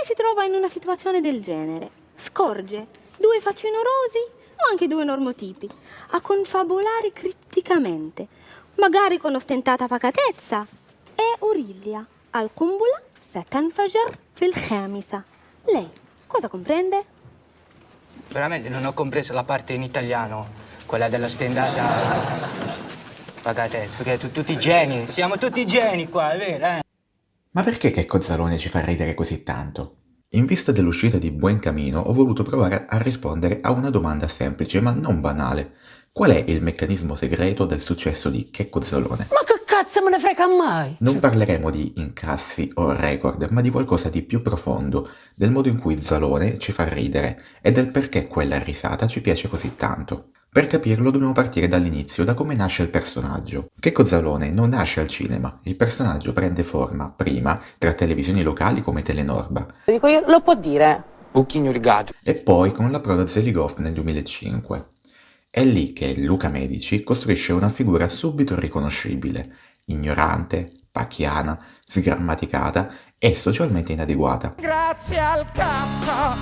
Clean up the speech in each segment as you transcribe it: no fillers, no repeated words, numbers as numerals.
si trova in una situazione del genere, scorge 2 facinorosi o anche 2 normotipi a confabulare cripticamente, magari con ostentata pacatezza, e Urillia al-Qumbula satanfajar fil khamisa. Lei cosa comprende? Veramente non ho compreso la parte in italiano, quella della stendata pagatezza, perché tutti geni, siamo tutti geni qua, è vero, eh? Ma perché Checco Zalone ci fa ridere così tanto? In vista dell'uscita di Buen Camino ho voluto provare a rispondere a una domanda semplice ma non banale. Qual è il meccanismo segreto del successo di Checco Zalone? Ma che cazzo me ne frega mai? Non parleremo di incassi o record, ma di qualcosa di più profondo, del modo in cui Zalone ci fa ridere e del perché quella risata ci piace così tanto. Per capirlo dobbiamo partire dall'inizio, da come nasce il personaggio. Checco Zalone non nasce al cinema, il personaggio prende forma, prima, tra televisioni locali come Telenorba. Dico io, lo può dire. Buchigno rigato. E poi con la proda Zeligoff nel 2005. È lì che Luca Medici costruisce una figura subito riconoscibile, ignorante, pacchiana, sgrammaticata e socialmente inadeguata. Grazie al cazzo,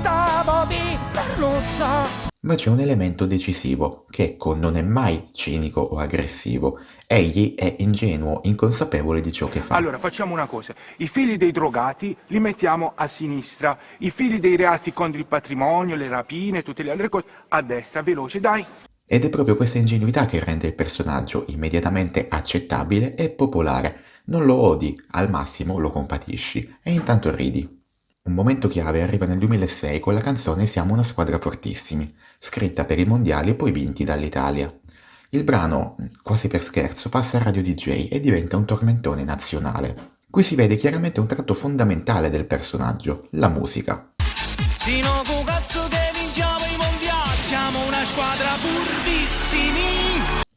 dopo di Perluzzo. Ma c'è un elemento decisivo, Checco non è mai cinico o aggressivo, egli è ingenuo, inconsapevole di ciò che fa. Allora, facciamo una cosa. I figli dei drogati li mettiamo a sinistra, i figli dei reati contro il patrimonio, le rapine, tutte le altre cose, a destra, veloce, dai. Ed è proprio questa ingenuità che rende il personaggio immediatamente accettabile e popolare. Non lo odi, al massimo lo compatisci e intanto ridi. Un momento chiave arriva nel 2006 con la canzone Siamo una squadra fortissimi, scritta per i mondiali e poi vinti dall'Italia. Il brano, quasi per scherzo, passa a Radio DJ e diventa un tormentone nazionale. Qui si vede chiaramente un tratto fondamentale del personaggio, la musica. Sino con cazzo che vinciamo i mondiali, siamo una squadra furbissimi.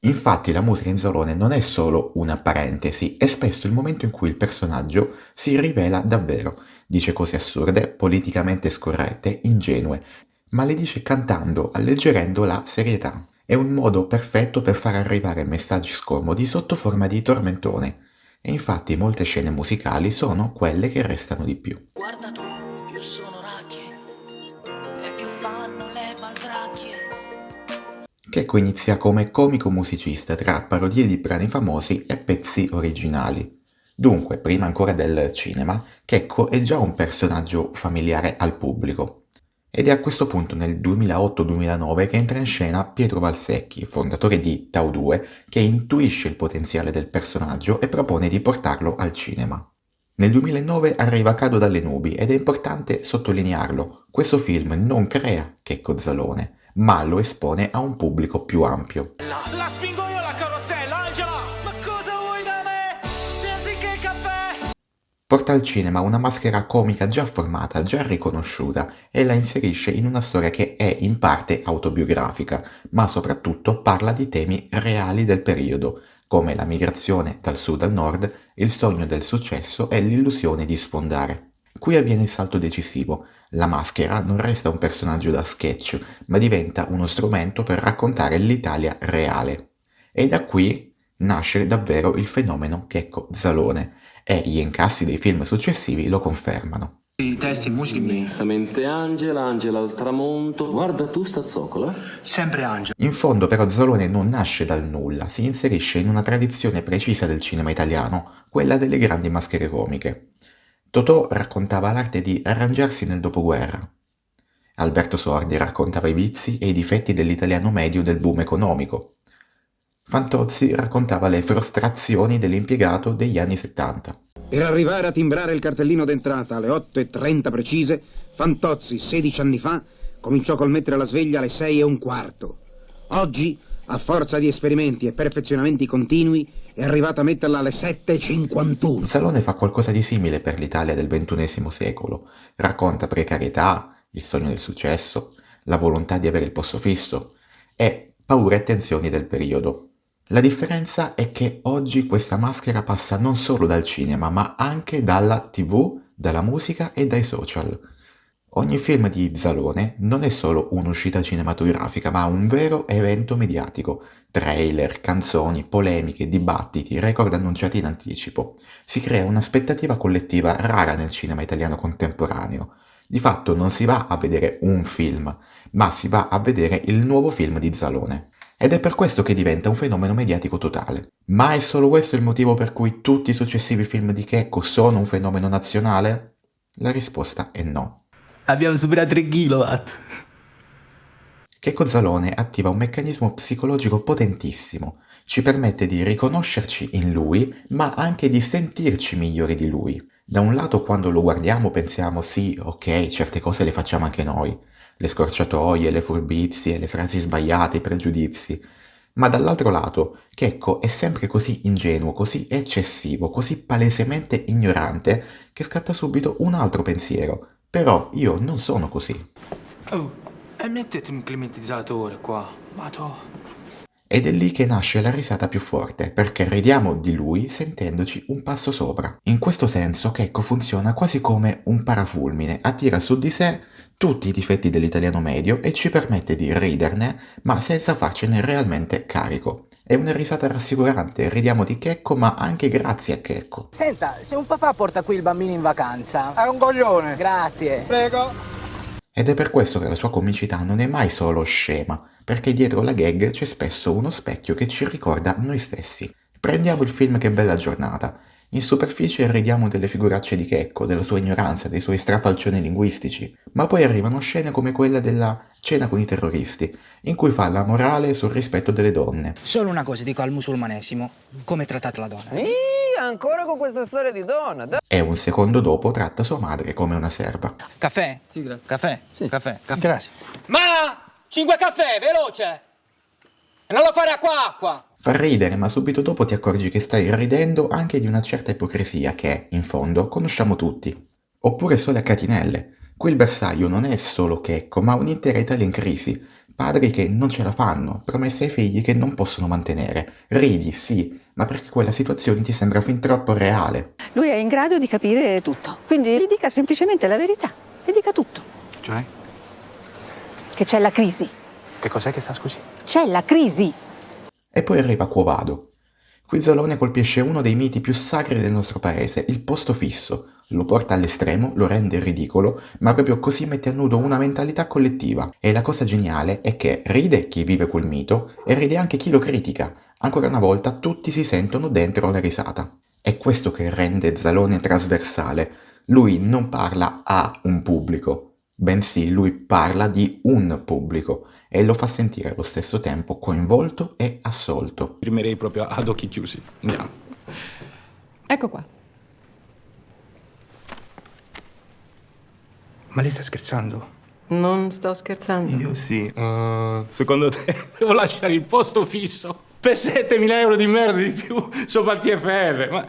Infatti la musica in Zalone non è solo una parentesi, è spesso il momento in cui il personaggio si rivela davvero, dice cose assurde, politicamente scorrette, ingenue, ma le dice cantando, alleggerendo la serietà. È un modo perfetto per far arrivare messaggi scomodi sotto forma di tormentone. E infatti molte scene musicali sono quelle che restano di più. Guarda tu, più sono racchie e più fanno le baldracchie. Checco inizia come comico musicista tra parodie di brani famosi e pezzi originali. Dunque, prima ancora del cinema, Checco è già un personaggio familiare al pubblico. Ed è a questo punto, nel 2008-2009, che entra in scena Pietro Valsecchi, fondatore di Tau 2, che intuisce il potenziale del personaggio e propone di portarlo al cinema. Nel 2009 arriva Cado dalle nubi ed è importante sottolinearlo. Questo film non crea Checco Zalone, ma lo espone a un pubblico più ampio. La spingo io la carrozzella, Angela! Ma cosa vuoi da me? Se anziché caffè! Porta al cinema una maschera comica già formata, già riconosciuta e la inserisce in una storia che è in parte autobiografica, ma soprattutto parla di temi reali del periodo, come la migrazione dal sud al nord, il sogno del successo e l'illusione di sfondare. Qui avviene il salto decisivo. La maschera non resta un personaggio da sketch, ma diventa uno strumento per raccontare l'Italia reale. E da qui nasce davvero il fenomeno Checco Zalone, e gli incassi dei film successivi lo confermano. I testi, musiche, Immensamente Angela, Angela al tramonto. Guarda tu sta zoccola. sempre Angelo. In fondo però Zalone non nasce dal nulla, si inserisce in una tradizione precisa del cinema italiano, quella delle grandi maschere comiche. Totò raccontava l'arte di arrangiarsi nel dopoguerra. Alberto Sordi raccontava i vizi e i difetti dell'italiano medio del boom economico. Fantozzi raccontava le frustrazioni dell'impiegato degli anni 70. Per arrivare a timbrare il cartellino d'entrata alle 8:30 precise, Fantozzi, 16 anni fa, cominciò col mettere la sveglia alle 6:15. Oggi, a forza di esperimenti e perfezionamenti continui, è arrivato a metterla alle 7:51. Zalone fa qualcosa di simile per l'Italia del XXI secolo. Racconta precarietà, il sogno del successo, la volontà di avere il posto fisso e paure e tensioni del periodo. La differenza è che oggi questa maschera passa non solo dal cinema, ma anche dalla TV, dalla musica e dai social. Ogni film di Zalone non è solo un'uscita cinematografica, ma un vero evento mediatico. Trailer, canzoni, polemiche, dibattiti, record annunciati in anticipo. Si crea un'aspettativa collettiva rara nel cinema italiano contemporaneo. Di fatto non si va a vedere un film, ma si va a vedere il nuovo film di Zalone. Ed è per questo che diventa un fenomeno mediatico totale. Ma è solo questo il motivo per cui tutti i successivi film di Checco sono un fenomeno nazionale? La risposta è no. Abbiamo superato 3 kilowatt. Checco Zalone attiva un meccanismo psicologico potentissimo. Ci permette di riconoscerci in lui, ma anche di sentirci migliori di lui. Da un lato, quando lo guardiamo, pensiamo sì, ok, certe cose le facciamo anche noi. Le scorciatoie, le furbizie, le frasi sbagliate, i pregiudizi. Ma dall'altro lato, Checco è sempre così ingenuo, così eccessivo, così palesemente ignorante, che scatta subito un altro pensiero. Però io non sono così. Oh, e mettete un climatizzatore qua. Madò. Ed è lì che nasce la risata più forte, perché ridiamo di lui sentendoci un passo sopra. In questo senso Checco funziona quasi come un parafulmine, attira su di sé tutti i difetti dell'italiano medio e ci permette di riderne, ma senza farcene realmente carico. È una risata rassicurante, ridiamo di Checco, ma anche grazie a Checco. Senta, se un papà porta qui il bambino in vacanza... È un coglione. Grazie. Prego. Ed è per questo che la sua comicità non è mai solo scema, perché dietro la gag c'è spesso uno specchio che ci ricorda noi stessi. Prendiamo il film Che bella giornata. In superficie ridiamo delle figuracce di Checco, della sua ignoranza, dei suoi strafalcioni linguistici, ma poi arrivano scene come quella della cena con i terroristi, in cui fa la morale sul rispetto delle donne. Solo una cosa dico al musulmanesimo, come trattate la donna. Ancora con questa storia di donna? E un secondo dopo tratta sua madre come una serva. Caffè? Sì, grazie. Caffè? Sì. Caffè? Grazie. Ma 5 caffè, veloce! E non lo fare acqua! Fa ridere, ma subito dopo ti accorgi che stai ridendo anche di una certa ipocrisia che, in fondo, conosciamo tutti. Oppure Sole a catinelle. Qui il bersaglio non è solo Checco, ma un'intera Italia in crisi. Padri che non ce la fanno, promesse ai figli che non possono mantenere. Ridi, sì, ma perché quella situazione ti sembra fin troppo reale. Lui è in grado di capire tutto, quindi gli dica semplicemente la verità, gli dica tutto. Cioè? Che c'è la crisi. Che cos'è che sta, scusi? C'è la crisi. E poi arriva Quo Vado. Qui Zalone colpisce uno dei miti più sacri del nostro paese, il posto fisso. Lo porta all'estremo, lo rende ridicolo, ma proprio così mette a nudo una mentalità collettiva. E la cosa geniale è che ride chi vive quel mito e ride anche chi lo critica. Ancora una volta tutti si sentono dentro la risata. È questo che rende Zalone trasversale. Lui non parla a un pubblico, bensì lui parla di un pubblico e lo fa sentire allo stesso tempo coinvolto e assolto. Firmerei proprio ad occhi chiusi. Andiamo. Ecco qua. Ma lei sta scherzando? Non sto scherzando. Io sì. Secondo te devo lasciare il posto fisso per 7.000 euro di merda di più sopra il TFR?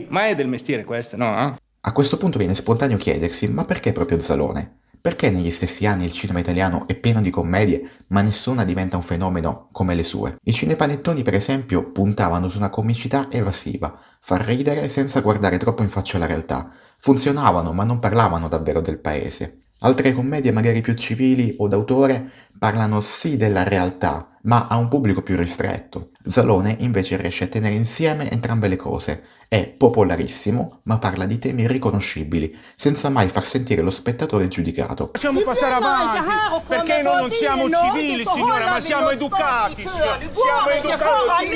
Ma è del mestiere questo, no? A questo punto viene spontaneo chiedersi, ma perché proprio Zalone? Perché negli stessi anni il cinema italiano è pieno di commedie, ma nessuna diventa un fenomeno come le sue? I cinepanettoni, per esempio, puntavano su una comicità evasiva, far ridere senza guardare troppo in faccia la realtà. Funzionavano, ma non parlavano davvero del paese. Altre commedie, magari più civili o d'autore, parlano sì della realtà, ma a un pubblico più ristretto. Zalone invece riesce a tenere insieme entrambe le cose. È popolarissimo, ma parla di temi riconoscibili, senza mai far sentire lo spettatore giudicato. Facciamo passare avanti, perché noi non siamo civili, signora, ma siamo educati, signora. Siamo educati.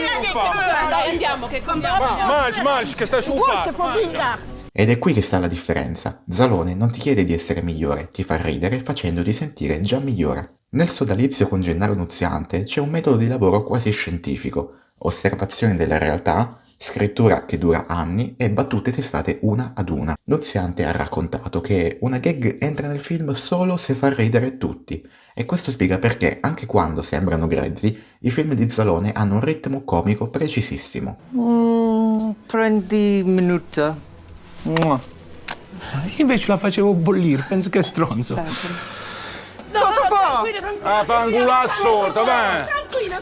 Mangi, che stai sciupando. Ed è qui che sta la differenza. Zalone non ti chiede di essere migliore, ti fa ridere facendoti sentire già migliore. Nel sodalizio con Gennaro Nunziante c'è un metodo di lavoro quasi scientifico, osservazione della realtà, scrittura che dura anni e battute testate una ad una. Nunziante ha raccontato che una gag entra nel film solo se fa ridere tutti, e questo spiega perché, anche quando sembrano grezzi, i film di Zalone hanno un ritmo comico precisissimo. Prendi minuto. Io invece la facevo bollire, penso che è stronzo. Cosa fa? Ah, fangula assorta, vai! Tranquillo!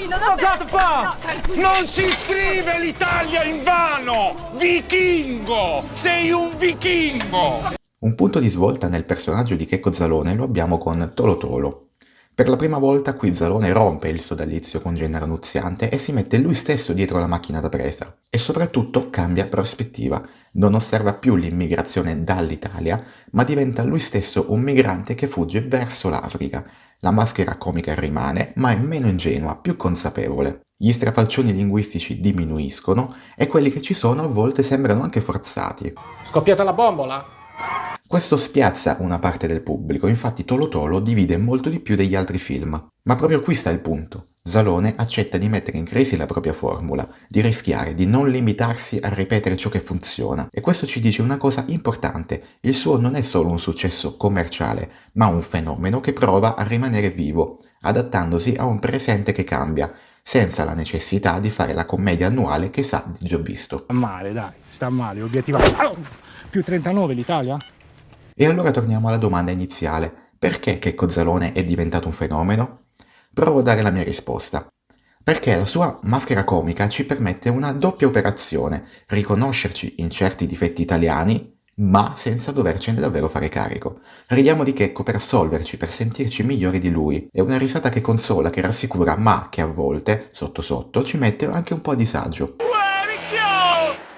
Ma cosa fa? Non si scrive l'Italia in vano! Vichingo! Sei un vichingo! Un punto di svolta nel personaggio di Checco Zalone lo abbiamo con Tolo Tolo. Per la prima volta qui Zalone rompe il sodalizio con Gennaro Nunziante e si mette lui stesso dietro la macchina da presa. E soprattutto cambia prospettiva. Non osserva più l'immigrazione dall'Italia, ma diventa lui stesso un migrante che fugge verso l'Africa. La maschera comica rimane, ma è meno ingenua, più consapevole. Gli strafalcioni linguistici diminuiscono e quelli che ci sono a volte sembrano anche forzati. Scoppiata la bombola? Questo spiazza una parte del pubblico, infatti Tolo Tolo divide molto di più degli altri film. Ma proprio qui sta il punto. Zalone accetta di mettere in crisi la propria formula, di rischiare, di non limitarsi a ripetere ciò che funziona. E questo ci dice una cosa importante: il suo non è solo un successo commerciale, ma un fenomeno che prova a rimanere vivo, adattandosi a un presente che cambia, senza la necessità di fare la commedia annuale che sa di già visto. Sta male, dai, sta male, obiettivamente. Più 39 l'Italia? E allora torniamo alla domanda iniziale: perché Checco Zalone è diventato un fenomeno? Provo a dare la mia risposta. Perché la sua maschera comica ci permette una doppia operazione: riconoscerci in certi difetti italiani, ma senza dovercene davvero fare carico. Ridiamo di Checco per assolverci, per sentirci migliori di lui. È una risata che consola, che rassicura, ma che a volte, sotto sotto, ci mette anche un po' a disagio.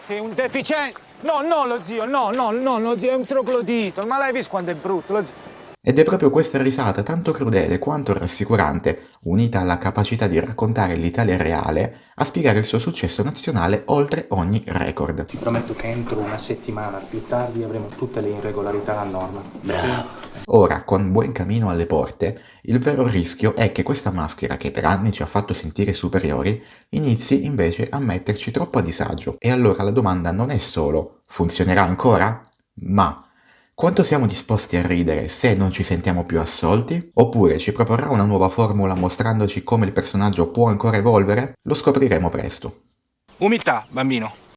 Sei un deficiente! No, lo zio, lo zio, è un troglodito. Ma l'hai visto quando è brutto, lo zio? Ed è proprio questa risata, tanto crudele quanto rassicurante, unita alla capacità di raccontare l'Italia reale, a spiegare il suo successo nazionale oltre ogni record. Ti prometto che entro una settimana più tardi avremo tutte le irregolarità a norma. Bravo. Ora, con buon cammino alle porte, il vero rischio è che questa maschera, che per anni ci ha fatto sentire superiori, inizi invece a metterci troppo a disagio. E allora la domanda non è solo: funzionerà ancora? Ma quanto siamo disposti a ridere se non ci sentiamo più assolti? Oppure ci proporrà una nuova formula mostrandoci come il personaggio può ancora evolvere? Lo scopriremo presto. Umiltà, bambino.